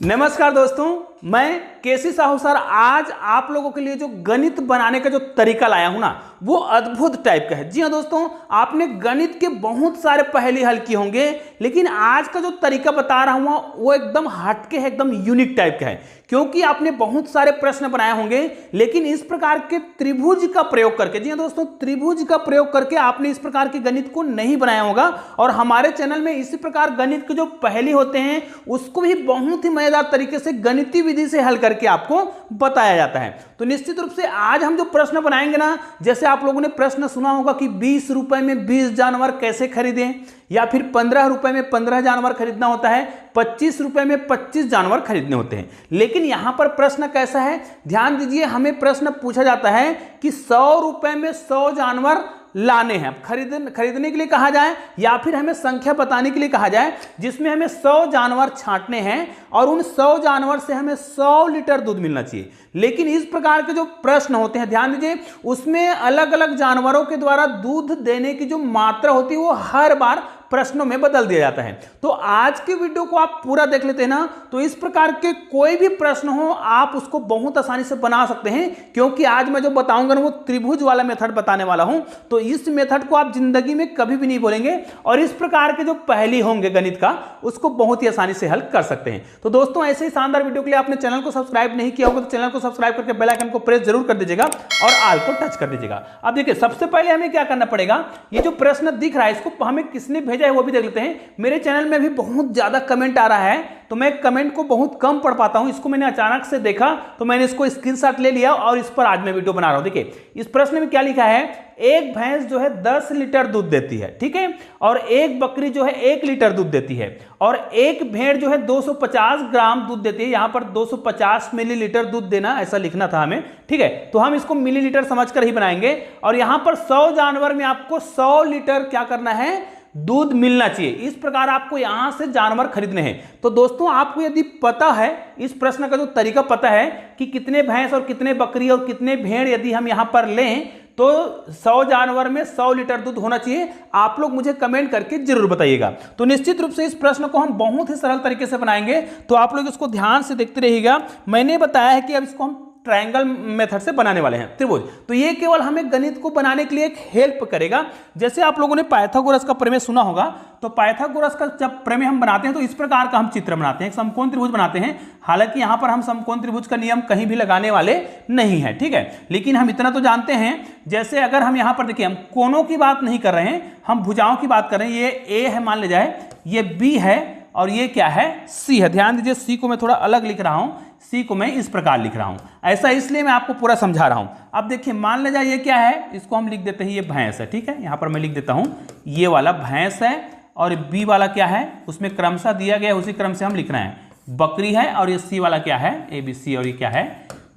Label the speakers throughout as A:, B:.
A: नमस्कार दोस्तों, मैं केसी साहू सर आज आप लोगों के लिए जो गणित बनाने का जो तरीका लाया हूं ना, वो अद्भुत टाइप का है। जी हाँ दोस्तों, आपने गणित के बहुत सारे पहेली हल किए होंगे, लेकिन आज का जो तरीका बता रहा हूं वो एकदम हटके है, एकदम यूनिक टाइप का है। क्योंकि आपने बहुत सारे प्रश्न बनाए होंगे, लेकिन इस प्रकार के त्रिभुज का प्रयोग करके, जी हाँ दोस्तों, त्रिभुज का प्रयोग करके आपने इस प्रकार के गणित को नहीं बनाया होगा। और हमारे चैनल में इसी प्रकार गणित के जो पहेली होते हैं उसको भी बहुत ही मजेदार तरीके से गणितीय विधि से हल करके आपको बताया जाता है। तो निश्चित रूप से आज हम जो प्रश्न बनाएंगे ना, जैसे आप लोगों ने प्रश्न सुना होगा कि 20 रुपए में 20 जानवर कैसे खरीदें, या फिर 15 रुपए में 15 जानवर खरीदना होता है, 25 रुपए में 25 जानवर खरीदने होते हैं। लेकिन यहां पर प्रश्न कैसा है, ध्यान दीजिए, हमें प्रश्न पूछा जाता है कि 100 रुपए में 100 जानवर लाने हैं, खरीदने के लिए कहा जाए, या फिर हमें संख्या बताने के लिए कहा जाए जिसमें हमें 100 जानवर छांटने हैं और उन 100 जानवर से हमें 100 लीटर दूध मिलना चाहिए। लेकिन इस प्रकार के जो प्रश्न होते हैं, ध्यान दीजिए, उसमें अलग अलग जानवरों के द्वारा दूध देने की जो मात्रा होती है वो हर बार प्रश्नों में बदल दिया जाता है। तो आज के वीडियो को आप पूरा देख लेते हैं ना, तो इस प्रकार के कोई भी प्रश्न हो आप उसको बहुत आसानी से बना सकते हैं। क्योंकि आज मैं जो बताऊंगा ना वो त्रिभुज वाला मेथड बताने वाला हूं, तो इस मेथड को आप जिंदगी में कभी भी नहीं भूलेंगे और इस प्रकार के जो पहेली होंगे गणित का उसको बहुत ही आसानी से हल कर सकते हैं। तो दोस्तों, ऐसे ही शानदार वीडियो के लिए आपने चैनल को सब्सक्राइब नहीं किया होगा तो चैनल को सब्सक्राइब करके बेल आइकन को प्रेस जरूर कर दीजिएगा और ऑल को टच कर दीजिएगा। अब देखिए, सबसे पहले हमें क्या करना पड़ेगा, ये जो प्रश्न दिख रहा है इसको हमें किसने भेजा है वो भी देख लेते हैं। मेरे चैनल में भी बहुत ज्यादा कमेंट आ रहा है, तो मैं कमेंट को बहुत कम पढ़ पाता हूं। इसको मैंने अचानक से देखा तो मैंने इसको स्क्रीनशॉट ले लिया और इस पर आज मैं वीडियो बना रहा हूं। देखिए, इस प्रश्न में क्या लिखा है, एक भैंस जो है 10 लीटर दूध देती है, ठीक है, और एक बकरी जो है 1 लीटर दूध देती है, और एक भेड़ जो है 250 ग्राम दूध देती है। यहां पर 250 मिलीलीटर दूध देना ऐसा लिखना था हमें, ठीक है, तो हम इसको मिलीलीटर समझकर ही बनाएंगे। और यहां पर 100 जानवर में आपको 100 लीटर क्या करना है, दूध मिलना चाहिए। इस प्रकार आपको यहां से जानवर खरीदने हैं। तो दोस्तों, आपको यदि पता है, इस प्रश्न का जो तरीका पता है कि कितने भैंस और कितने बकरी और कितने भेड़ यदि हम यहां पर लें तो 100 जानवर में 100 लीटर दूध होना चाहिए, आप लोग मुझे कमेंट करके जरूर बताइएगा। तो निश्चित रूप से इस प्रश्न को हम बहुत ही सरल तरीके से बनाएंगे, तो आप लोग इसको ध्यान से देखते रहिएगा। मैंने बताया है कि अब इसको हम ट्रायंगल मेथड से बनाने वाले हैं, त्रिभुज। तो ये केवल हमें गणित को बनाने के लिए एक हेल्प करेगा। जैसे आप लोगों ने पाइथागोरस का प्रमेय सुना होगा, तो पाइथागोरस का जब प्रमेय हम बनाते हैं तो इस प्रकार का हम चित्र बनाते हैं, एक समकोण त्रिभुज बनाते हैं। हालांकि यहां पर हम समकोण त्रिभुज का नियम कहीं भी लगाने वाले नहीं है, ठीक है, लेकिन हम इतना तो जानते हैं, जैसे अगर हम यहां पर देखिए, हम कोणों की बात नहीं कर रहे हैं, हम भुजाओं की बात कर रहे हैं। ये ए है मान ले जाए, ये बी है और ये क्या है, सी है। ध्यान दीजिए, सी को मैं थोड़ा अलग लिख रहा हूं, सी को मैं इस प्रकार लिख रहा हूं, ऐसा इसलिए मैं आपको पूरा समझा रहा हूं। अब देखिए, मान ले जाए ये क्या है, इसको हम लिख देते हैं, ये भैंस है, ठीक है, यहां पर मैं लिख देता हूं ये वाला भैंस है, और बी वाला क्या है, उसमें क्रमशः दिया गया है, उसी क्रम से हम लिख रहे हैं, बकरी है, और ये सी वाला क्या है, ए बी सी, और ये क्या है,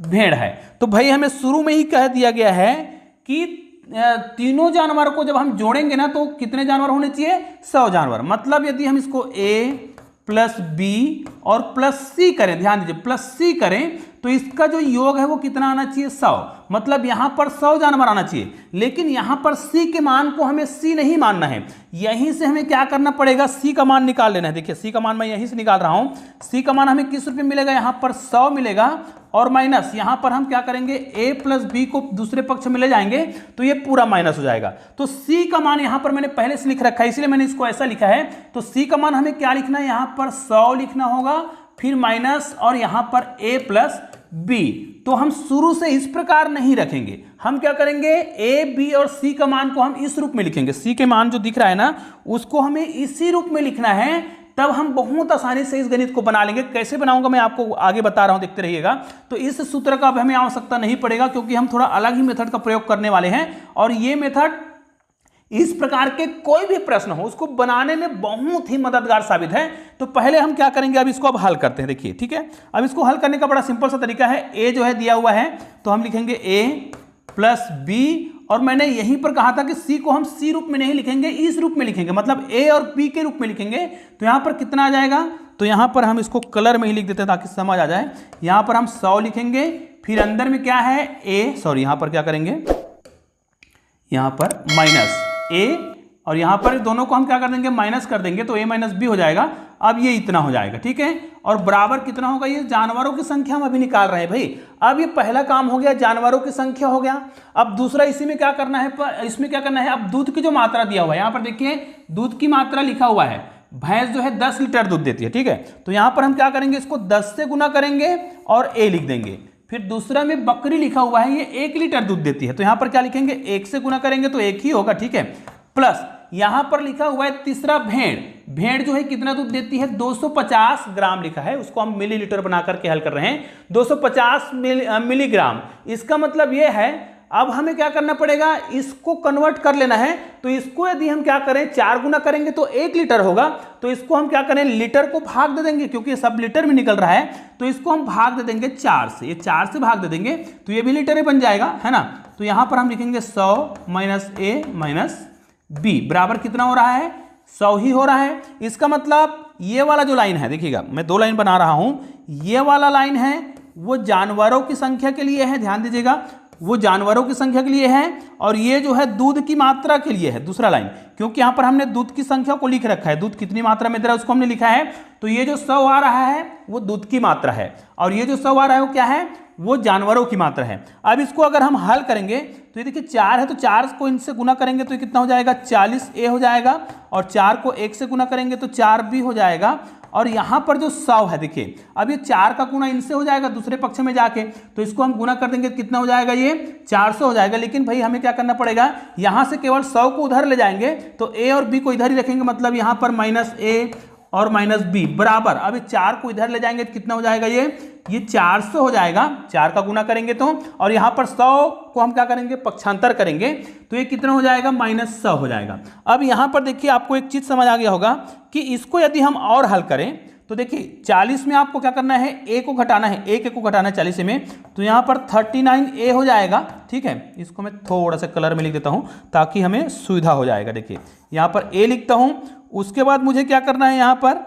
A: भेड़ है। तो भाई हमें शुरू में ही कह दिया गया है कि तीनों जानवर को जब हम जोड़ेंगे ना तो कितने जानवर होने चाहिए, 100 जानवर। मतलब यदि हम इसको ए प्लस बी और प्लस सी करें, ध्यान दीजिए, प्लस सी करें, तो इसका जो योग है वो कितना आना चाहिए, 100। मतलब यहां पर 100 जानवर आना चाहिए। लेकिन यहां पर सी के मान को हमें सी नहीं मानना है, यहीं से हमें क्या करना पड़ेगा, सी का मान निकाल लेना है। देखिए, सी का मान मैं यहीं से निकाल रहा हूं। सी का मान हमें किस रूप में मिलेगा, यहां पर 100 मिलेगा, और माइनस यहां पर हम क्या करेंगे, a प्लस बी को दूसरे पक्ष में ले जाएंगे तो ये पूरा माइनस हो जाएगा। तो c का मान यहां पर मैंने पहले से लिख रखा है, इसलिए मैंने इसको ऐसा लिखा है। तो c का मान हमें क्या लिखना है, यहां पर 100 लिखना होगा, फिर माइनस और यहां पर a प्लस बी। तो हम शुरू से इस प्रकार नहीं रखेंगे, हम क्या करेंगे, a b और c का मान को हम इस रूप में लिखेंगे। c के मान जो दिख रहा है ना, उसको हमें इसी रूप में लिखना है, तब हम बहुत आसानी से इस गणित को बना लेंगे। कैसे बनाऊंगा मैं आपको आगे बता रहा हूं, देखते रहिएगा। तो इस सूत्र का अब हमें आवश्यकता नहीं पड़ेगा, क्योंकि हम थोड़ा अलग ही मेथड का प्रयोग करने वाले हैं, और ये मेथड इस प्रकार के कोई भी प्रश्न हो उसको बनाने में बहुत ही मददगार साबित है। तो पहले हम क्या करेंगे, अब इसको अब हल करते हैं। देखिए, ठीक है, अब इसको हल करने का बड़ा सिंपल सा तरीका है। ए जो है दिया हुआ है, तो हम लिखेंगे ए प्लस बी, और मैंने यहीं पर कहा था कि सी को हम सी रूप में नहीं लिखेंगे, इस रूप में लिखेंगे, मतलब ए और बी के रूप में लिखेंगे। तो यहां पर कितना आ जाएगा, तो यहां पर हम इसको कलर में ही लिख देते हैं ताकि समझ आ जाए। यहां पर हम 100 लिखेंगे, फिर अंदर में क्या है, ए, सॉरी यहां पर क्या करेंगे, यहां पर माइनस ए, और यहां पर दोनों को हम क्या कर देंगे, माइनस कर देंगे, तो a माइनस बी हो जाएगा। अब ये इतना हो जाएगा, ठीक है। और बराबर कितना होगा, ये जानवरों की संख्या हम अभी निकाल रहे हैं भाई। अब ये पहला काम हो गया, जानवरों की संख्या हो गया। अब दूसरा इसी में क्या करना है, इसमें क्या करना है, अब दूध की जो मात्रा दिया हुआ है, यहाँ पर देखिए दूध की मात्रा लिखा हुआ है, भैंस जो है 10 लीटर दूध देती है, ठीक है। तो यहां पर हम क्या करेंगे, इसको 10 से गुना करेंगे और ए लिख देंगे। फिर दूसरा में बकरी लिखा हुआ है, ये 1 लीटर दूध देती है, तो यहां पर क्या लिखेंगे, 1 से गुना करेंगे तो 1 ही होगा, ठीक है। प्लस यहां पर लिखा हुआ है तीसरा भेड़, भेड़ जो है कितना दूध देती है, 250 ग्राम लिखा है, उसको हम मिलीलीटर बना करके हल कर रहे हैं, 250 मिलीग्राम। इसका मतलब यह है अब हमें क्या करना पड़ेगा, इसको कन्वर्ट कर लेना है। तो इसको यदि हम क्या करें, 4 गुना करेंगे तो 1 लीटर होगा, तो इसको हम क्या करें, लीटर को भाग दे देंगे, क्योंकि सब लीटर में निकल रहा है, तो इसको हम भाग दे देंगे 4 से, ये 4 से भाग दे देंगे तो ये भी लीटर ही बन जाएगा, है ना। तो यहां पर हम लिखेंगे 100 माइनस ए माइनस बी बराबर कितना हो रहा है, 100 ही हो रहा है। इसका मतलब ये वाला जो लाइन है, देखिएगा मैं 2 लाइन बना रहा हूं, ये वाला लाइन है वो जानवरों की संख्या के लिए है, ध्यान दीजिएगा, वो जानवरों की संख्या के लिए है, और ये जो है दूध की मात्रा के लिए है, दूसरा लाइन, क्योंकि यहां पर हमने दूध की संख्या को लिख रखा है, दूध कितनी मात्रा में दे रहा है उसको हमने लिखा है। तो ये जो 100 आ रहा है वो दूध की मात्रा है, और ये जो 100 आ रहा है वो क्या है, वो जानवरों की मात्रा है। अब इसको अगर हम हल करेंगे तो ये देखिए 4 है, तो 4 को इनसे गुना करेंगे तो ये कितना हो जाएगा, 40A हो जाएगा, और 4 को 1 से गुना करेंगे तो 4B हो जाएगा। और यहां पर जो 100 है, देखिए अब ये 4 का गुना इनसे हो जाएगा दूसरे पक्ष में जाके, तो इसको हम गुना कर देंगे कितना हो जाएगा, ये 400 हो जाएगा। लेकिन भाई हमें क्या करना पड़ेगा, यहां से केवल 100 को उधर ले जाएंगे, तो ए और बी को इधर ही रखेंगे, मतलब यहां पर माइनस ए और माइनस बी बराबर, अब 4 को इधर ले जाएंगे तो कितना हो जाएगा, ये 400 हो जाएगा, 4 का गुना करेंगे तो, और यहां पर 100 को हम क्या करेंगे, पक्षांतर करेंगे, तो ये कितना हो जाएगा, -100 हो जाएगा। अब यहां पर देखिए आपको एक चीज समझ आ गया होगा कि इसको यदि हम और हल करें तो देखिए 40 में आपको क्या करना है, ए को घटाना है, एक को घटाना है 40 में, तो यहां पर 39A हो जाएगा, ठीक है। इसको मैं थोड़ा सा कलर में लिख देता हूं ताकि हमें सुविधा हो जाएगा। देखिए यहां पर ए लिखता हूं, उसके बाद मुझे क्या करना है, यहां पर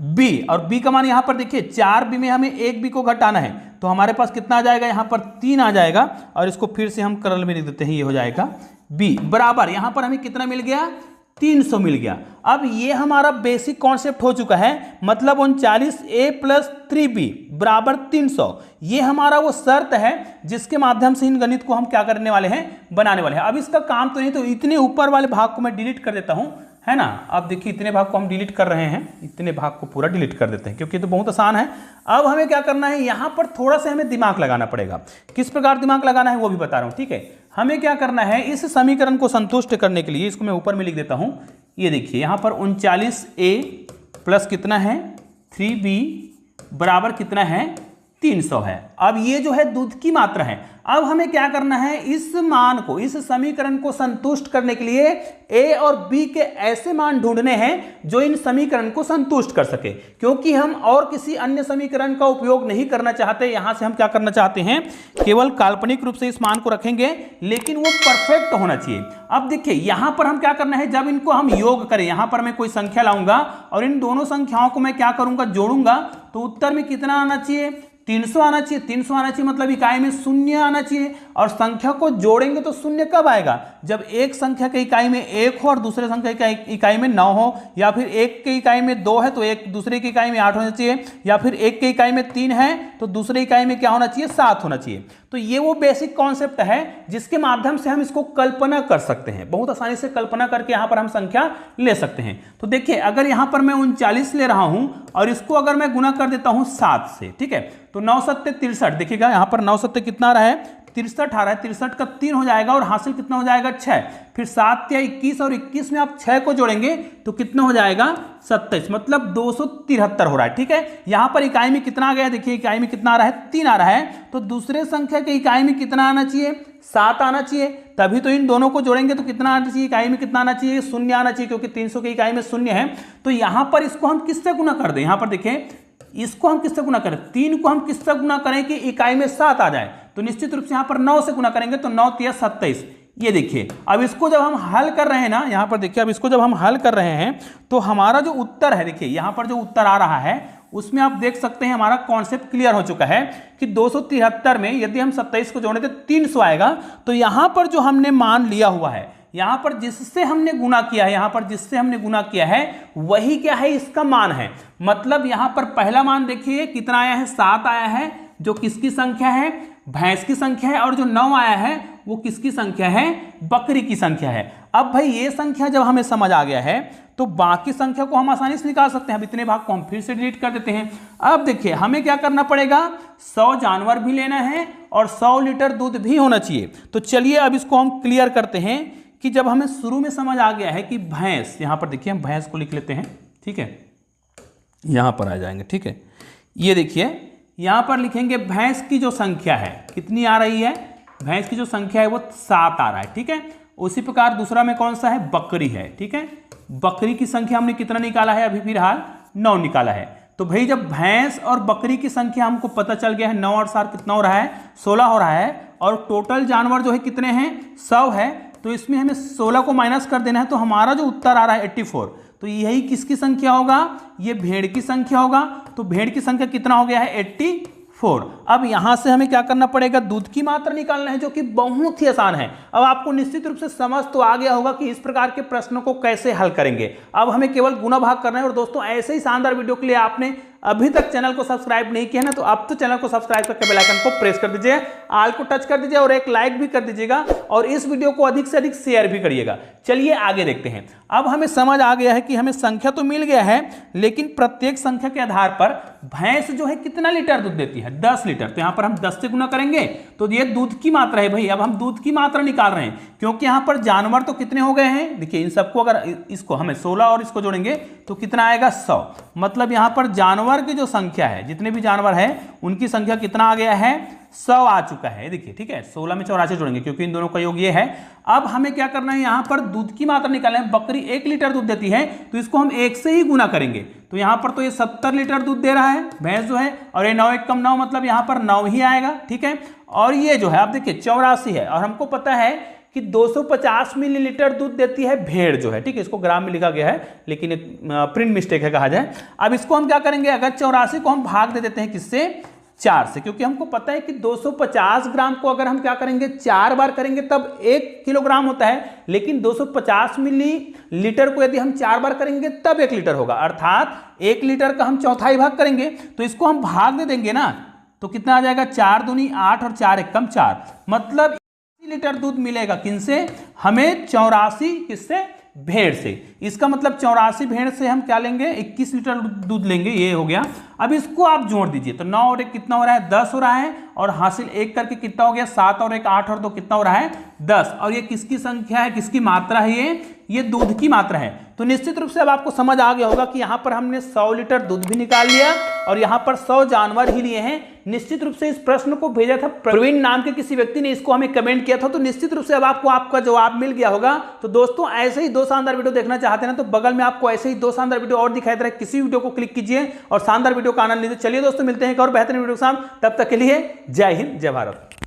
A: बी, और बी का मान यहां पर देखिए 4B में हमें 1B को घटाना है, तो हमारे पास कितना आ जाएगा, यहां पर 3 आ जाएगा, और इसको फिर से हम कलर में लिख देते हैं, ये हो जाएगा बी बराबर, यहां पर हमें कितना मिल गया, 300 मिल गया। अब ये हमारा बेसिक कॉन्सेप्ट हो चुका है, मतलब 39A + 3B बराबर 300, ये हमारा वो शर्त है जिसके माध्यम से इन गणित को हम क्या करने वाले हैं, बनाने वाले हैं। अब इसका काम तो नहीं, तो इतने ऊपर वाले भाग को मैं डिलीट कर देता हूं, है ना। अब देखिए इतने भाग को हम डिलीट कर रहे हैं, इतने भाग को पूरा डिलीट कर देते हैं, क्योंकि ये तो बहुत आसान है। अब हमें क्या करना है, यहां पर थोड़ा सा हमें दिमाग लगाना पड़ेगा। किस प्रकार दिमाग लगाना है वो भी बता रहा हूं, ठीक है। हमें क्या करना है, इस समीकरण को संतुष्ट करने के लिए, इसको मैं ऊपर में लिख देता हूं, ये देखिए यहां पर 39A प्लस कितना है, 3B बराबर कितना है, 300 है। अब ये जो है दूध की मात्रा है। अब हमें क्या करना है, इस मान को, इस समीकरण को संतुष्ट करने के लिए ए और बी के ऐसे मान ढूंढने हैं जो इन समीकरण को संतुष्ट कर सके, क्योंकि हम और किसी अन्य समीकरण का उपयोग नहीं करना चाहते। यहां से हम क्या करना चाहते हैं, केवल काल्पनिक रूप से इस मान को रखेंगे, लेकिन वो परफेक्ट होना चाहिए। अब देखिए यहां पर हम क्या करना है, जब इनको हम योग करें, यहां पर मैं कोई संख्या लाऊंगा और इन दोनों संख्याओं को मैं क्या करूंगा, जोड़ूंगा, तो उत्तर में कितना आना चाहिए, 300 आना चाहिए। 300 आना चाहिए मतलब इकाई में 0 आना चाहिए, और संख्या को जोड़ेंगे तो 0 कब आएगा, जब एक संख्या के इकाई में 1 हो और दूसरे संख्या की इकाई में 9 हो, या फिर एक के इकाई में 2 है तो एक दूसरे की इकाई में 8 होना चाहिए, या फिर एक के इकाई में 3 है तो दूसरे इकाई में क्या होना चाहिए, 7 होना चाहिए। तो ये वो बेसिक कॉन्सेप्ट है जिसके माध्यम से हम इसको कल्पना कर सकते हैं, बहुत आसानी से कल्पना करके यहां पर हम संख्या ले सकते हैं। तो देखिए अगर यहां पर मैं 39 ले रहा हूं और इसको अगर मैं गुना कर देता हूं 7 से, ठीक है, तो 9 7 63, देखिएगा यहां पर 9 7 कितना आ रहा है, 63 आ रहा है, 63 का 3 हो जाएगा और हासिल कितना हो जाएगा, 6, फिर 7 या 21, और 21 में आप 6 को जोड़ेंगे तो कितना हो जाएगा, 27, मतलब 273 हो रहा है, ठीक है। यहां पर इकाई में कितना आ गया, देखिए इकाई में कितना आ रहा है, 3 आ रहा है, तो दूसरे संख्या के इकाई में कितना आना चाहिए, 7 आना चाहिए, तभी तो इन दोनों को जोड़ेंगे तो कितना आना चाहिए, इकाई में कितना आना चाहिए, 0 आना चाहिए, क्योंकि 300 की इकाई में 0 है। तो यहां पर इसको हम किससे गुना कर दें, यहां पर देखें इसको हम किससे गुना करें, 3 को हम किससे गुना करें कि इकाई में 7 आ जाए, तो निश्चित रूप से यहां पर 9 से गुना करेंगे, तो 9 × 27। ये देखिए अब इसको जब हम हल कर रहे हैं ना, यहां पर देखिए अब इसको जब हम हल कर रहे हैं तो हमारा जो उत्तर है, देखिए यहां पर जो उत्तर आ रहा है उसमें आप देख सकते हैं हमारा कॉन्सेप्ट क्लियर हो चुका है कि 273 में यदि हम 27 को जोड़े तो 300 आएगा। तो यहां पर जो हमने मान लिया हुआ है, यहां पर जिससे हमने गुना किया है, यहां पर जिससे हमने गुना किया है वही क्या है, इसका मान है। मतलब यहां पर पहला मान देखिए कितना आया है, 7 आया है, जो किसकी संख्या है, भैंस की संख्या है, और जो 9 आया है वो किसकी संख्या है, बकरी की संख्या है। अब भाई ये संख्या जब हमें समझ आ गया है तो बाकी संख्या को हम आसानी से निकाल सकते हैं। अब इतने भाग को हम फिर से डिलीट कर देते हैं। अब देखिए हमें क्या करना पड़ेगा, 100 जानवर भी लेना है और 100 लीटर दूध भी होना चाहिए। तो चलिए अब इसको हम क्लियर करते हैं कि जब हमें शुरू में समझ आ गया है कि भैंस, यहां पर देखिए हम भैंस को लिख लेते हैं, ठीक है, यहां पर आ जाएंगे, ठीक है। ये देखिए यहां पर लिखेंगे भैंस की जो संख्या है कितनी आ रही है, भैंस की जो संख्या है वो 7 आ रहा है, ठीक है। उसी प्रकार दूसरा में कौन सा है, बकरी है, ठीक है। बकरी की संख्या हमने कितना निकाला है, अभी फिलहाल 9 निकाला है। तो भाई जब भैंस और बकरी की संख्या हमको पता चल गया है, 9 और 7 कितना हो रहा है, 16 हो रहा है, और टोटल जानवर जो है कितने हैं, 100 है। तो इसमें हमें 16 को माइनस कर देना है, तो हमारा जो उत्तर आ रहा है 84। तो यही किसकी संख्या होगा, ये भेड़ की संख्या होगा। तो भेड़ की संख्या कितना हो गया है, 84। अब यहां से हमें क्या करना पड़ेगा, दूध की मात्रा निकालना है, जो कि बहुत ही आसान है। अब आपको निश्चित रूप से समझ तो आ गया होगा कि इस प्रकार के प्रश्नों को कैसे हल करेंगे। अब हमें केवल गुना भाग करना है। और दोस्तों ऐसे ही शानदार वीडियो के लिए आपने अभी तक चैनल को सब्सक्राइब नहीं किया ना, तो अब तो चैनल को सब्सक्राइब करके बेल आइकन को प्रेस कर दीजिए, ऑल को टच कर दीजिए और एक लाइक भी कर दीजिएगा, और इस वीडियो को अधिक से अधिक शेयर भी करिएगा। चलिए आगे देखते हैं। अब हमें समझ आ गया है कि हमें संख्या तो मिल गया है, लेकिन प्रत्येक संख्या के आधार पर भैंस जो है कितना लीटर दूध देती है, 10 लीटर। तो यहां पर हम 10 से गुना करेंगे तो ये दूध की मात्रा है भाई। अब हम दूध की मात्रा निकाल रहे हैं, क्योंकि यहां पर जानवर तो कितने हो गए हैं, देखिए इन सबको अगर इसको हमें 16 और इसको जोड़ेंगे तो कितना आएगा, 100। मतलब यहां पर जानवर की जो संख्या है, जितने भी जानवर है उनकी संख्या कितना आ गया है, 100 आ चुका है। देखिए ठीक है, 16 में 84 जोड़ेंगे क्योंकि इन दोनों का योग ये है। अब हमें क्या करना है, यहां पर दूध की मात्रा निकालना है। बकरी 1 लीटर दूध देती है, तो इसको हम 1 से ही गुना करेंगे। तो यहां पर तो ये 70 लीटर दूध दे रहा है भैंस जो है, और ये 9 1 कम 9, मतलब यहां पर 9 ही आएगा, ठीक है। और ये जो है आप देखिए 84 है, और हमको पता है कि 250 मिलीलीटर दूध देती है भेड़ जो है, ठीक है। इसको ग्राम में लिखा गया है, लेकिन प्रिंट मिस्टेक है कहा जाए। अब इसको हम क्या करेंगे, अगर 84 को हम भाग दे देते हैं किससे, 4 से, क्योंकि हमको पता है कि 250 ग्राम को अगर हम क्या करेंगे, 4 बार करेंगे तब 1 किलोग्राम होता है, लेकिन 250 मिलीलीटर को यदि हम 4 बार करेंगे तब 1 लीटर होगा। अर्थात 1 लीटर का हम चौथाई भाग करेंगे, तो इसको हम भाग दे देंगे ना, तो कितना आ जाएगा, 4 दूनी 8 और 4 1 कम 4, मतलब लीटर दूध मिलेगा किनसे, हमें 84 किससे, भेड़ से। इसका मतलब 84 भेड़ से हम क्या लेंगे, 21 लीटर दूध लेंगे, ये हो गया। अब इसको आप जोड़ दीजिए, तो 9 और 1 कितना हो रहा है, 10 हो रहा है, और हासिल 1 करके कितना हो गया, 7 और 1 8 और 2 कितना हो रहा है, 10। और ये किसकी संख्या है, किसकी मात्रा है, ये दूध की मात्रा है। तो निश्चित रूप से अब आपको समझ आ गया होगा कि यहाँ पर हमने 100 लीटर दूध भी निकाल लिया और यहाँ पर 100 जानवर ही लिए हैं। निश्चित रूप से इस प्रश्न को भेजा था प्रवीण नाम के किसी व्यक्ति ने, इसको हमें कमेंट किया था। तो निश्चित रूप से अब आपको आपका जवाब मिल गया होगा। तो दोस्तों ऐसे ही 2 शानदार वीडियो देखना चाहते हैं ना, तो बगल में आपको ऐसे ही 2 शानदार वीडियो और दिखाई दे रहा है, किसी वीडियो को क्लिक कीजिए और शानदार वीडियो का आनंद लीजिए। चलिए दोस्तों मिलते हैं एक और बेहतरीन वीडियो के साथ, तब तक के लिए जय हिंद जय भारत।